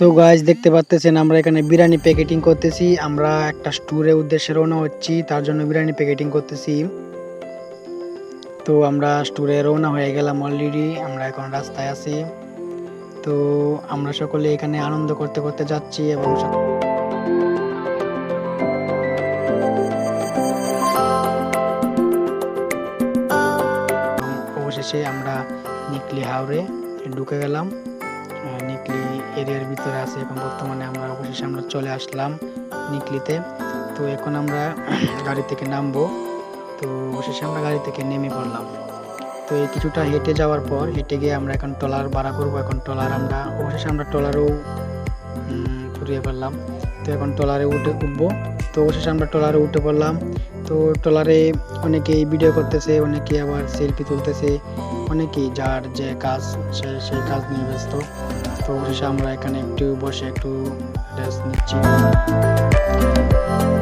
তো গাইস দেখতে পাচ্ছেন আমরা এখানে বিরিয়ানি প্যাকেটিং করতেছি। আমরা একটা স্টোরের উদ্দেশ্যে রওনা হচ্ছি, তার জন্য বিরিয়ানি প্যাকেটিং করতেছি। তো আমরা স্টোরে রওনা হয়ে গেলাম অলরেডি, আমরা এখন রাস্তায় আছি। তো আমরা সকলে এখানে আনন্দ করতে করতে যাচ্ছি এবং অবশেষে আমরা নিকলি হাওরে ঢুকে গেলাম। নিকলি এরিয়ার ভিতরে আছে এখন বর্তমানে। আমরা অবশেষে আমরা চলে আসলাম নিকলিতে। তো এখন আমরা গাড়ি থেকে নামবো। তো অবশেষে আমরা গাড়ি থেকে নেমে পড়লাম। তো এই কিছুটা হেঁটে যাওয়ার পর হেঁটে গিয়ে আমরা এখন ট্রলার ভাড়া করবো। এখন ট্রলার আমরা অবশেষে আমরা ট্রলারেও ফুরিয়ে ফেললাম। তো এখন ট্রলারে উঠবো। তো অবশেষে আমরা ট্রলারে উঠে পড়লাম। তো ট্রলারে অনেকেই ভিডিও করতেছে, অনেকে আবার সেলফি তুলতেছে, অনেকেই যার যে কাজ সেই কাজ নিয়ে ব্যস্ত। তো অবশেষে আমরা এখানে একটু বসে একটু রেস্ট নিচ্ছি।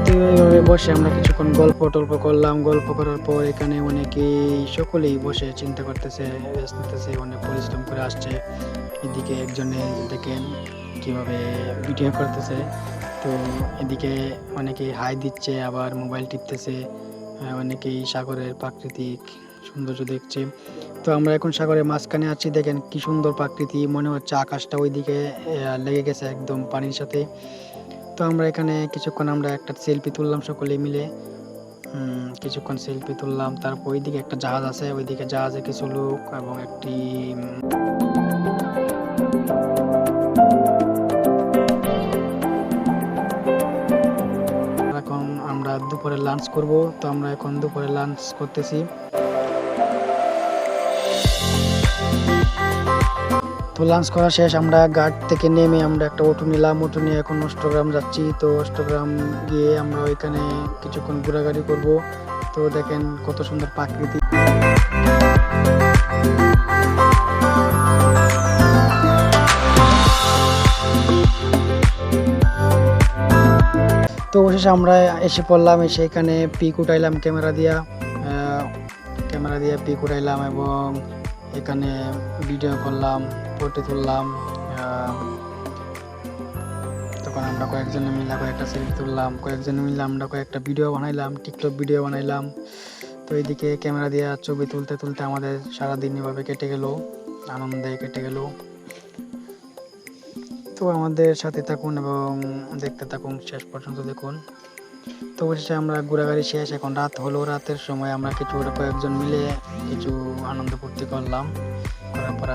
তো এইভাবে বসে আমরা কিছুক্ষণ গল্প টল্প করলাম। গল্প করার পর এখানে অনেকেই সকলেই বসে চিন্তা করতেছে, রেস্ট নিতেছে, অনেক পরিশ্রম করে আসছে। এদিকে একজনে দেখেন কিভাবে ভিডিও করতেছে। তো এদিকে অনেকেই হাই দিচ্ছে, আবার মোবাইল টিপতেছে, অনেকেই সাগরের প্রাকৃতিক সৌন্দর্য দেখছে। তো আমরা এখন সাগরের মাঝখানে আছি, দেখেন কি সুন্দর প্রাকৃতি, মনে হচ্ছে আকাশটা ওইদিকে লেগে গেছে একদম পানির সাথে। তো আমরা এখানে কিছুক্ষণ আমরা একটা সেলফি তুললাম সকলে মিলে, কিছুক্ষণ সেলফি তুললাম। তারপর ওইদিকে একটা জাহাজ আছে, ওইদিকে জাহাজে কিছু লোক এবং একটি এখন আমরা দুপুরে লাঞ্চ করব। তো আমরা এখন দুপুরে লাঞ্চ করতেছি। তো লাঞ্চ করা শেষ, আমরা ঘাট থেকে নেমে আমরা একটা অটো নিলাম। অটো নিয়ে এখন অষ্টগ্রাম যাচ্ছি। তো অষ্টগ্রাম গিয়ে আমরা ওইখানে কিছুক্ষণ ঘোরাঘুরি করব। তো দেখেন কত সুন্দর প্রাকৃতিক। তো অবশেষে আমরা এসে পড়লাম। এসে এখানে পিক উঠাইলাম ক্যামেরা দিয়া পিক উঠাইলাম এবং এখানে ভিডিও করলাম, ফটো তুললাম। তখন আমরা কয়েকজনে মিলে কয়েকটা সেলফি তুললাম, কয়েকজনে মিলে আমরা কয়েকটা ভিডিও বানাইলাম, টিকটক ভিডিও বানাইলাম। তো এইদিকে ক্যামেরা দিয়ে ছবি তুলতে তুলতে আমাদের সারাদিন এভাবে কেটে গেল, আনন্দে কেটে গেল। তো আমাদের সাথে থাকুন এবং দেখতে থাকুন, শেষ পর্যন্ত দেখুন। তো অবশেষে আমরা ঘোরাঘুরি শেষ, এখন রাত হলো। রাতের সময় আমরা কয়েকজন মিলে কিছু আনন্দ ফুর্তি করলাম। করার পর